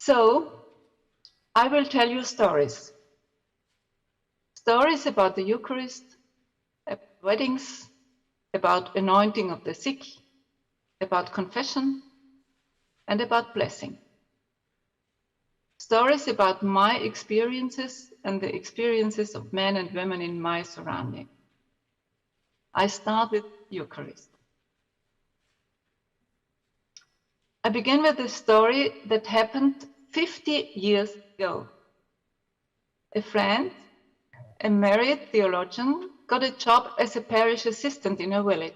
So I will tell you stories. Stories about the Eucharist, about weddings, about anointing of the sick, about confession, and about blessing. Stories about my experiences and the experiences of men and women in my surrounding. I start with Eucharist. I begin with a story that happened 50 years ago. A friend, a married theologian, got a job as a parish assistant in a village.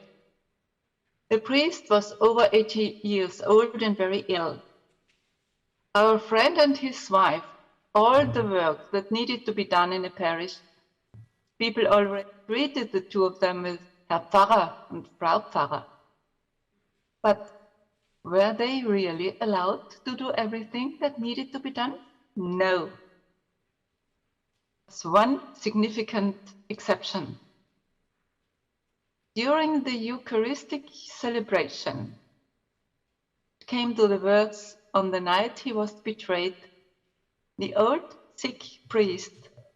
The priest was over 80 years old and very ill. Our friend and his wife, all the work that needed to be done in a parish, people already treated the two of them with Herr Pfarrer and Frau Pfarrer. But were they really allowed to do everything that needed to be done? No. There's one significant exception. During the Eucharistic celebration, it came to the words, "On the night he was betrayed, the old sick priest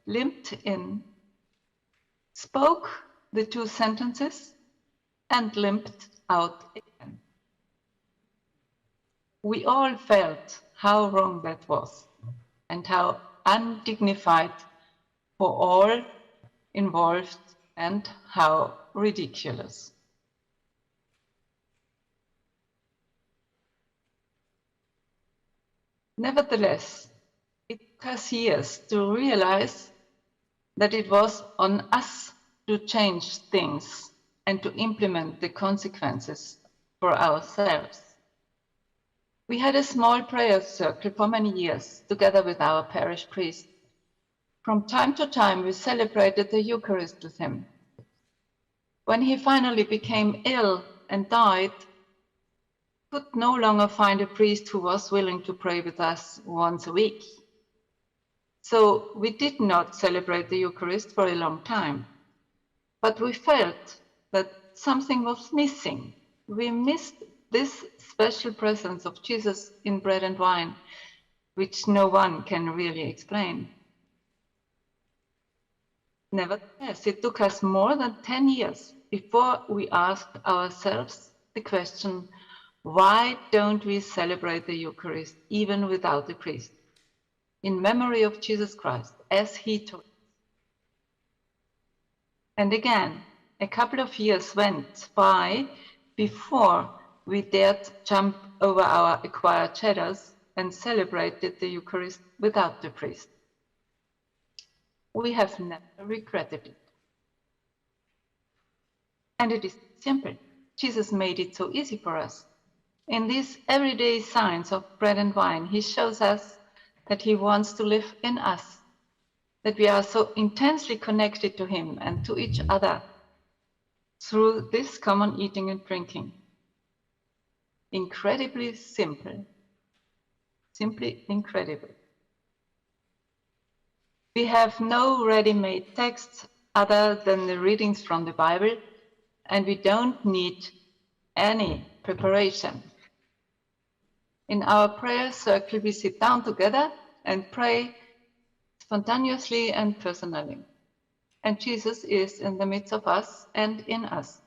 limped in, spoke the two sentences, and limped out again." We all felt how wrong that was and how undignified for all involved and how ridiculous. Nevertheless, it took us years to realize that it was on us to change things and to implement the consequences for ourselves. We had a small prayer circle for many years, together with our parish priest. From time to time, we celebrated the Eucharist with him. When he finally became ill and died, we could no longer find a priest who was willing to pray with us once a week. So we did not celebrate the Eucharist for a long time, but we felt that something was missing. We missed this special presence of Jesus in bread and wine, which no one can really explain. Nevertheless, it took us more than 10 years before we asked ourselves the question, why don't we celebrate the Eucharist even without the priest, in memory of Jesus Christ, as he taught us? And again, a couple of years went by before we dared jump over our acquired shadows and celebrated the Eucharist without the priest. We have never regretted it. And it is simple. Jesus made it so easy for us. In these everyday signs of bread and wine, he shows us that he wants to live in us, that we are so intensely connected to him and to each other through this common eating and drinking. Incredibly simple, simply incredible. We have no ready-made texts other than the readings from the Bible, and we don't need any preparation. In our prayer circle, we sit down together and pray spontaneously and personally. And Jesus is in the midst of us and in us.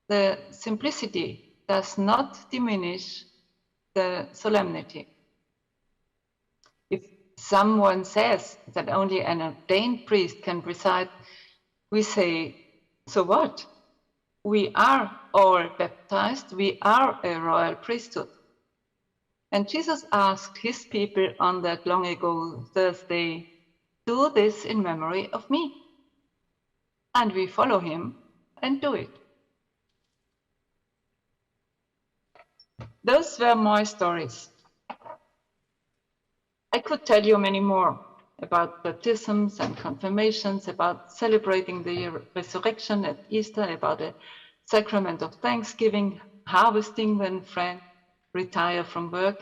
The simplicity does not diminish the solemnity. If someone says that only an ordained priest can preside, we say, so what? We are all baptized, we are a royal priesthood. And Jesus asked his people on that long ago Thursday, do this in memory of me. And we follow him and do it. Those were my stories. I could tell you many more about baptisms and confirmations, about celebrating the resurrection at Easter, about the sacrament of Thanksgiving, harvesting when friends retire from work,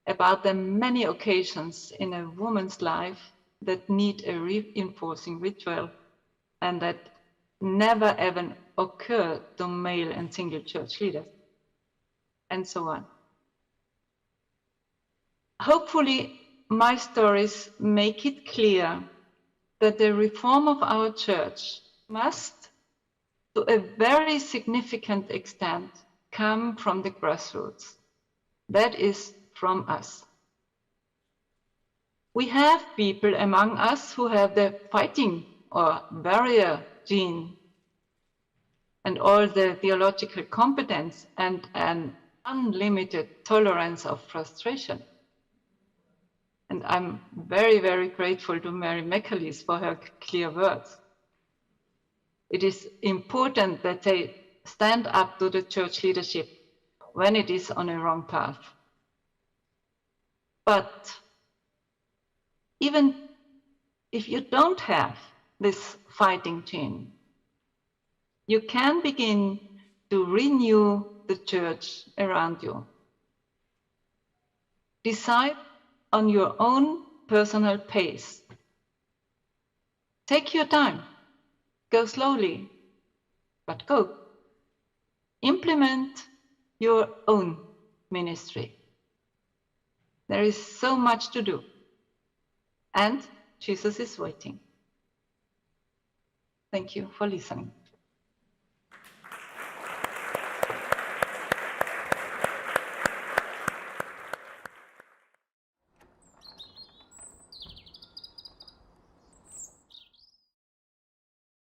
about the many occasions in a woman's life that need a reinforcing ritual and that never ever occur to male and single church leaders, and so on. Hopefully, my stories make it clear that the reform of our church must, to a very significant extent, come from the grassroots. That is, from us. We have people among us who have the fighting or warrior gene and all the theological competence and an unlimited tolerance of frustration. And I'm very, very grateful to Mary McAleese for her clear words. It is important that they stand up to the church leadership when it is on a wrong path. But even if you don't have this fighting gene, you can begin to renew the church around you. Decide on your own personal pace. Take your time. Go slowly, but go. Implement your own ministry. There is so much to do. And Jesus is waiting. Thank you for listening.